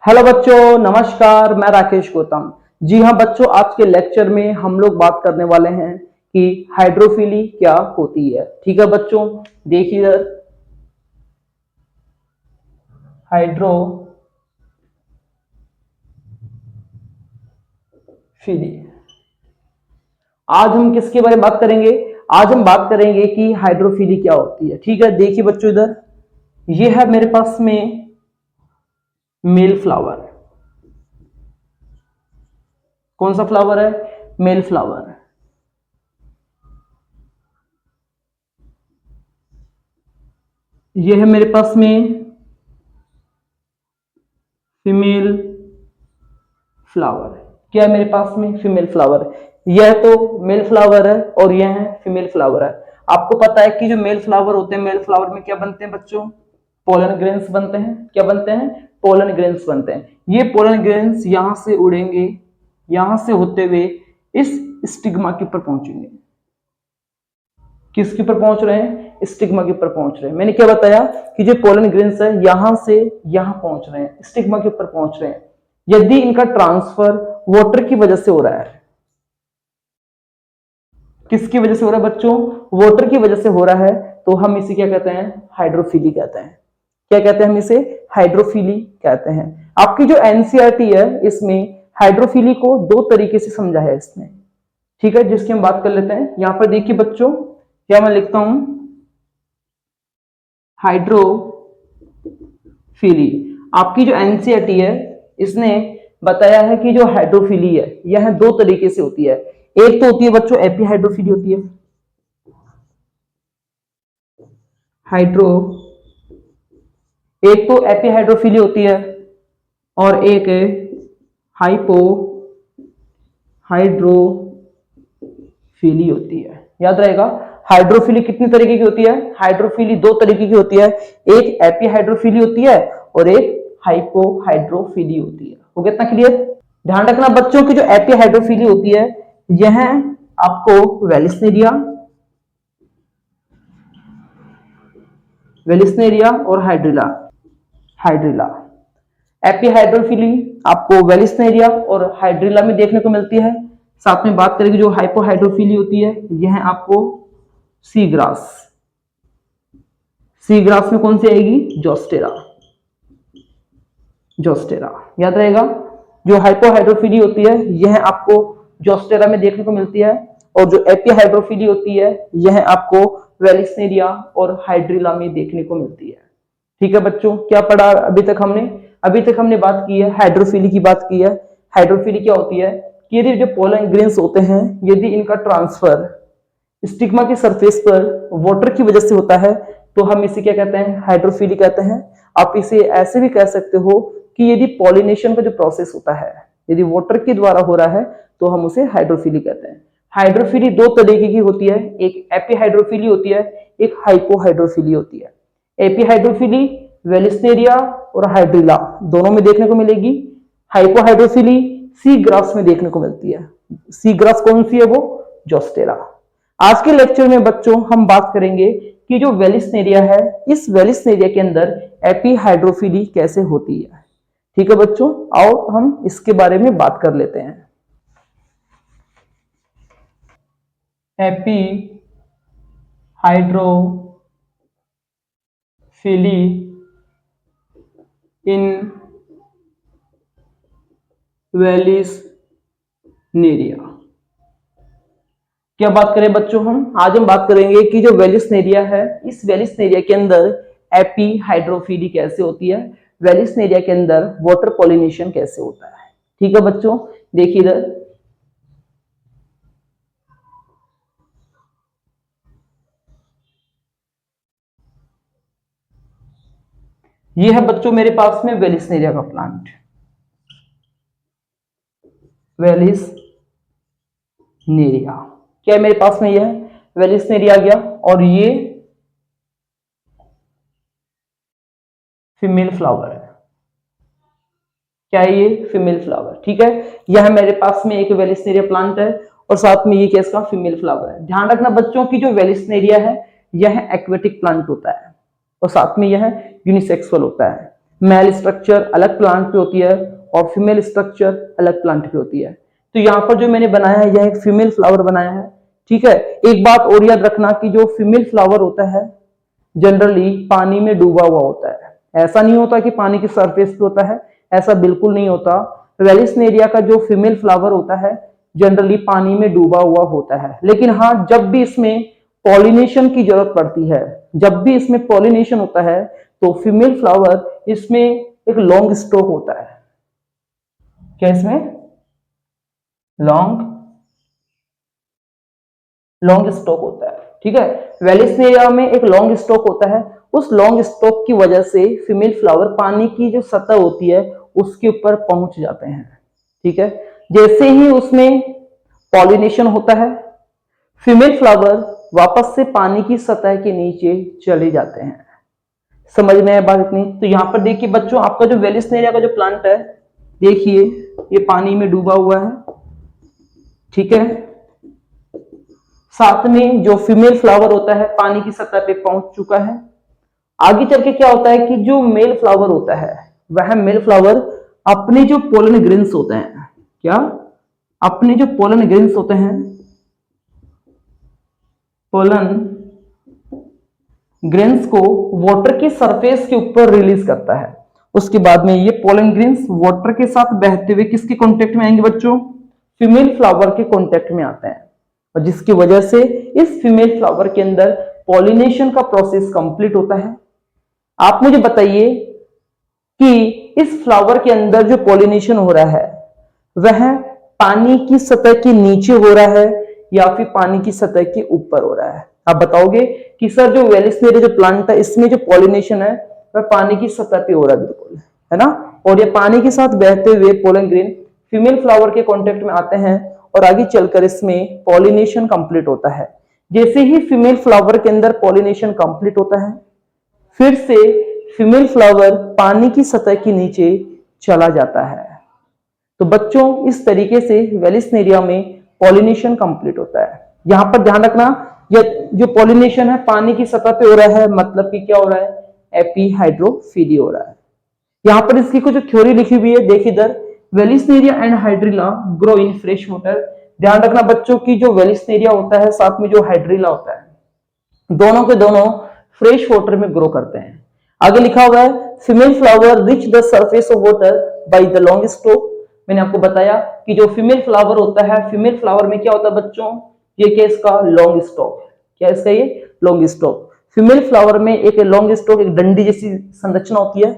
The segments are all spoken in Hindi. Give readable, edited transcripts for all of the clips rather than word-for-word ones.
हेलो बच्चों, नमस्कार। मैं राकेश गौतम। जी हाँ बच्चों, आज के लेक्चर में हम लोग बात करने वाले हैं कि हाइड्रोफिली क्या होती है। ठीक है बच्चों, देखिए इधर हाइड्रोफिली। आज हम किसके बारे में बात करेंगे? आज हम बात करेंगे कि हाइड्रोफिली क्या होती है। ठीक है, देखिए बच्चों इधर ये है मेरे पास में मेल फ्लावर। कौन सा फ्लावर है? Male flower. ये है मेरे पास में फीमेल फ्लावर। क्या है मेरे पास में? Female flower. यह तो मेल फ्लावर है और यह है फीमेल फ्लावर है। आपको पता है कि जो मेल फ्लावर होते हैं, मेल फ्लावर में क्या बनते हैं बच्चों? पोलन ग्रेन्स बनते हैं। क्या बनते हैं? पोलन ग्रेन्स बनते हैं। ये पोलन ग्रेन्स यहां से उड़ेंगे, यहां से होते हुए इस स्टिग्मा के ऊपर पहुंचेंगे। किसके ऊपर पहुंच रहे हैं? स्टिग्मा के ऊपर पहुंच रहे हैं। मैंने क्या बताया कि जो पोलन ग्रेन्स है यहां से यहां पहुंच रहे हैं, स्टिग्मा के ऊपर पहुंच रहे हैं। यदि इनका ट्रांसफर वाटर की वजह से हो रहा है, किसकी वजह से हो रहा है बच्चों? वाटर की वजह से हो रहा है, तो हम इसे क्या कहते हैं? हाइड्रोफिली कहते हैं। क्या कहते हैं हम इसे? हाइड्रोफिली कहते हैं। आपकी जो एनसीईआरटी है इसमें हाइड्रोफिली को दो तरीके से समझा है इसने। ठीक है, जिसकी हम बात कर लेते हैं। यहां पर देखिए बच्चों, क्या मैं लिखता हूं? हाइड्रोफिली। आपकी जो एनसीईआरटी है इसने बताया है कि जो हाइड्रोफिली है यह दो तरीके से होती है। एक तो होती है बच्चों एपी हाइड्रोफिली होती है, हाइड्रो एक तो एपी हाइड्रोफिली होती है और एक हाइपो हाइड्रोफिली होती है। याद रहेगा, हाइड्रोफिली कितनी तरीके की होती है? हाइड्रोफिली दो तरीके की होती है। एक एपी हाइड्रोफिली होती है और एक हाइपो हाइड्रोफिली होती है। हो गया इतना क्लियर? ध्यान रखना बच्चों की जो एपी हाइड्रोफिली होती है यह आपको वेलिस्नेरिया और हाइड्रिला हाइड्रिला एपी हाइड्रोफिली आपको वेलिस्नेरिया और हाइड्रिला में देखने को मिलती है। साथ में बात करेंगे जो हाइपोहाइड्रोफिली होती है यह आपको सी ग्रास में कौन सी आएगी? जोस्टेरा। जोस्टेरा याद रहेगा, जो हाइपोहाइड्रोफिली होती है यह आपको जोस्टेरा में देखने को मिलती है और जो एपीहाइड्रोफिली होती है यह आपको वेलिस्नेरिया और हाइड्रिला में देखने को मिलती है। ठीक है बच्चों, क्या पढ़ा अभी तक हमने? अभी तक हमने बात की है हाइड्रोफिली की बात की है। हाइड्रोफिली क्या होती है कि यदि जो पोलन ग्रेन्स होते हैं यदि इनका ट्रांसफर स्टिग्मा की सरफेस पर वाटर की वजह से होता है तो हम इसे क्या कहते हैं? हाइड्रोफिली कहते हैं। आप इसे ऐसे भी कह सकते हो कि यदि पॉलिनेशन का जो प्रोसेस होता है यदि वाटर के द्वारा हो रहा है तो हम उसे हाइड्रोफिली कहते हैं। हाइड्रोफिली दो तरीके की होती है, एक एपीहाइड्रोफिली होती है, एक हाइपोहाइड्रोफिली होती है। एपीहाइड्रोफिली वेलिस्नेरिया और हाइड्रिला दोनों में देखने को मिलेगी। हाइपोहाइड्रोफिली सी ग्रास में देखने को मिलती है। सी ग्रास कौन सी है? वो जोस्टेरा। आज के लेक्चर में बच्चों हम बात करेंगे कि जो वेलिस्नेरिया है इस वेलिस्नेरिया के अंदर एपीहाइड्रोफिली कैसे होती है। ठीक है बच्चों, आओ हम इसके बारे में बात कर लेते हैं। एपी हाइड्रोफिली इन वेलिस्नेरिया। क्या बात करें बच्चों? आज हम बात करेंगे कि जो वेलिस्नेरिया है इस वेलिस्नेरिया के अंदर एपी हाइड्रोफिली कैसे होती है, वेलिस्नेरिया के अंदर वाटर पॉलिनेशन कैसे होता है। ठीक है बच्चों, देखिए इधर ये है बच्चों मेरे पास में वेलिस्नेरिया का प्लांट। वेलिस्नेरिया क्या है मेरे पास में? यह वेलिस्नेरिया आ गया और ये फीमेल फ्लावर है। क्या है ये? Female flower. ठीक है, यह मेरे पास में एक वेलिस्नेरिया प्लांट है और साथ में ये क्या इसका? फीमेल फ्लावर है। ध्यान रखना बच्चों की जो वेलिस्नेरिया है यह एक्वेटिक प्लांट होता है और साथ में यह यूनिसेक्सुअल होता है। मेल स्ट्रक्चर अलग प्लांट पे होती है और फीमेल स्ट्रक्चर अलग प्लांट पे होती है। तो यहाँ पर जो मैंने बनाया है यह एक फीमेल फ्लावर बनाया है। ठीक है, एक बात और याद रखना कि जो फीमेल फ्लावर होता है जनरली पानी में डूबा हुआ होता है। ऐसा नहीं होता कि पानी की सरफेस पे होता है, ऐसा बिल्कुल नहीं होता। वेलिस्नेरिया का जो फीमेल फ्लावर होता है जनरली पानी में डूबा हुआ होता है। लेकिन हाँ, जब भी इसमें पॉलिनेशन की जरूरत पड़ती है, जब भी इसमें पॉलिनेशन होता है तो फीमेल फ्लावर इसमें एक लॉन्ग स्टॉक होता है। क्या इसमें लॉन्ग स्टॉक होता है। ठीक है, वेलिस्नेरिया में एक लॉन्ग स्टॉक होता है। उस लॉन्ग स्टॉक की वजह से फीमेल फ्लावर पानी की जो सतह होती है उसके ऊपर पहुंच जाते हैं। ठीक है, जैसे ही उसमें पॉलिनेशन होता है फीमेल फ्लावर वापस से पानी की सतह के नीचे चले जाते हैं। समझ में आया बात इतनी? तो यहां पर देखिए बच्चों, आपका जो वेलिस्नेरिया का जो प्लांट है देखिए ये पानी में डूबा हुआ है। ठीक है, साथ में जो फीमेल फ्लावर होता है पानी की सतह पे पहुंच चुका है। आगे चल के क्या होता है कि जो मेल फ्लावर होता है वह मेल फ्लावर अपने जो पोलन ग्रेन्स होते हैं, क्या अपने जो पोलन ग्रेन्स होते हैं, पोलन ग्रेन्स को वाटर की सरफेस के ऊपर रिलीज करता है। उसके बाद में ये पोलन ग्रेन्स वाटर के साथ बहते हुए किसके कांटेक्ट में आएंगे बच्चों? फीमेल फ्लावर के कांटेक्ट में आते हैं, और जिसकी वजह से इस फीमेल फ्लावर के अंदर पॉलिनेशन का प्रोसेस कंप्लीट होता है। आप मुझे बताइए कि इस फ्लावर के अंदर जो पॉलिनेशन हो रहा है वह पानी की सतह के नीचे हो रहा है या फिर पानी की सतह के ऊपर हो रहा है? आप बताओगे कि सर जो वेलिस्नेरिया जो प्लांट है इसमें जो पॉलिनेशन है वह पानी की सतह पे हो रहा है, बिल्कुल है ना। और ये पानी के साथ बहते हुए पोलन ग्रेन फीमेल फ्लावर के कांटेक्ट में आते हैं और आगे चलकर इसमें पॉलिनेशन कंप्लीट होता है। जैसे ही फीमेल फ्लावर के अंदर पॉलिनेशन कंप्लीट होता है फिर से फीमेल फ्लावर पानी की सतह के नीचे चला जाता है। तो बच्चों इस तरीके से वेलिस्नेरिया में पॉलिनेशन कंप्लीट होता है। यहां पर ध्यान रखना, यह जो पॉलिनेशन है पानी की सतह पे हो रहा है, मतलब कि क्या हो रहा है? एपीहाइड्रोफिली हो रहा है। यहां पर इसकी कुछ थ्योरी लिखी हुई है, देखिए इधर, Vallisneria and hydrilla grow in fresh water. ध्यान रखना बच्चों की जो वेलिस्नेरिया होता है साथ में जो हाइड्रिला होता है दोनों के दोनों फ्रेश वाटर में ग्रो करते हैं। आगे लिखा हुआ है female flower reach the surface of water by the long stock. मैंने आपको बताया कि जो फीमेल फ्लावर होता है, फीमेल फ्लावर में क्या होता है बच्चों? ये क्या इसका लॉन्ग स्टॉक है। क्या इसका ये लॉन्ग स्टॉक? फीमेल फ्लावर में एक लॉन्ग स्टॉक, एक डंडी जैसी संरचना होती है,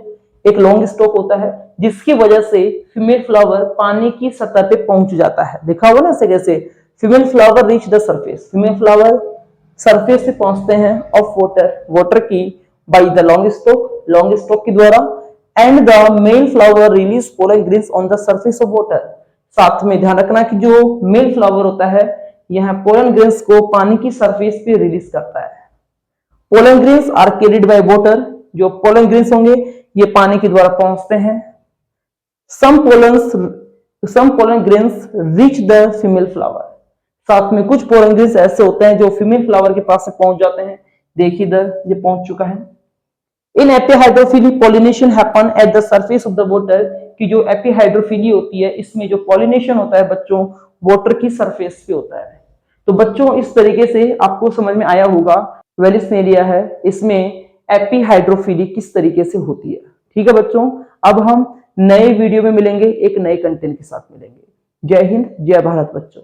एक लॉन्ग स्टॉक होता है जिसकी वजह से फीमेल फ्लावर पानी की सतह पे पहुंच जाता है। देखा होगा ना ऐसे कैसे? Female flower reach the surface, female flower surface से पहुंचते हैं ऑफ वाटर की बाय द लॉन्ग स्टॉक के द्वारा, and the male flower release pollen grains on the surface of water. साथ में ध्यान रखना कि जो मेल फ्लावर होता है यह पोलन ग्रेन्स को पानी की सरफेस पे रिलीज करता है। Pollen grains are carried by water, जो पोलन ग्रेन्स होंगे ये पानी के द्वारा पहुंचते हैं। Some pollen grains reach the female flower, साथ में कुछ पोलन ग्रेन्स ऐसे होते हैं जो फीमेल फ्लावर के पास से पहुंच जाते हैं। देखिए इधर ये पहुंच चुका है। In epihydrophily pollination happen at the surface of the water, की जो एपीहाइड्रोफिली होती है इसमें जो पॉलिनेशन होता है बच्चों वाटर की सरफेस पे होता है। तो बच्चों इस तरीके से आपको समझ में आया होगा वेलिस्नेरिया है इसमें एपीहाइड्रोफिली किस तरीके से होती है। ठीक है बच्चों, अब हम नए वीडियो में मिलेंगे, एक नए कंटेंट के साथ मिलेंगे। जय हिंद, जय भारत बच्चों।